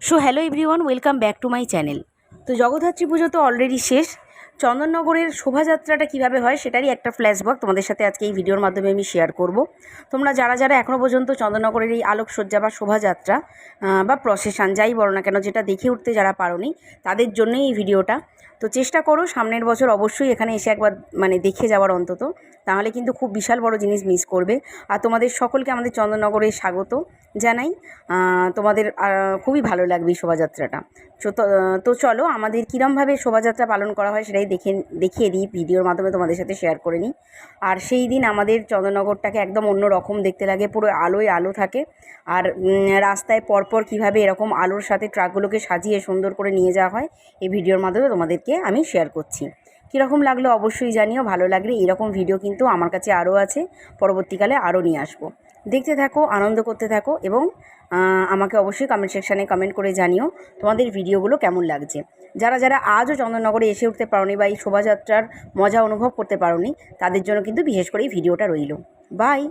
So hello everyone, welcome back to my channel. তো জগদ্ধাত্রী পুজো তো already শেষ। চন্দননগরের শোভাযাত্রাটা কীভাবে হয় সেটারই একটা ফ্ল্যাশব্যাক তোমাদের সাথে আজকে এই ভিডিওর মাধ্যমে আমি শেয়ার করব। তোমরা যারা যারা এখনও পর্যন্ত চন্দননগরের এই আলোকসজ্জা বা শোভাযাত্রা বা প্রসেশন যাই বলো না কেন, যেটা দেখে উঠতে যারা পারোনি তাদের জন্যই এই ভিডিওটা। তো চেষ্টা করো সামনের বছর অবশ্যই এখানে এসে একবার দেখে যাওয়ার অন্তত, তাহলে কিন্তু খুব বিশাল বড় জিনিস মিস করবে। আর তোমাদের সকলকে আমাদের চন্দননগরে স্বাগত জানাই। তোমাদের খুবই ভালো লাগবে এই শোভাযাত্রাটা। তো চলো আমাদের কীরমভাবে শোভাযাত্রা পালন করা হয় সেটাই দেখিয়ে দিই, ভিডিওর মাধ্যমে তোমাদের সাথে শেয়ার করে নিই। আর সেই দিন আমাদের চন্দননগরটাকে একদম অন্য রকম দেখতে লাগে, পুরো আলোয় আলো থাকে। আর রাস্তায় পরপর কীভাবে এরকম আলোর সাথে ট্রাকগুলোকে সাজিয়ে সুন্দর করে নিয়ে যাওয়া হয় এই ভিডিওর মাধ্যমে তোমাদেরকে আমি শেয়ার করছি। কীরকম লাগলো অবশ্যই জানিও। ভালো লাগলে এরকম ভিডিও কিন্তু আমার কাছে আরও আছে, পরবর্তীকালে আরও নিয়ে আসবো। দেখতে থাকো, আনন্দ করতে থাকো এবং আমাকে অবশ্যই কমেন্ট সেকশানে কমেন্ট করে জানিও তোমাদের ভিডিওগুলো কেমন লাগছে। যারা যারা আজও চন্দননগরে এসে উঠতে পারোনি বা এই শোভাযাত্রার মজা অনুভব করতে পারোনি, তাদের জন্য কিন্তু বিশেষ করে এই ভিডিওটা রইল। বাই।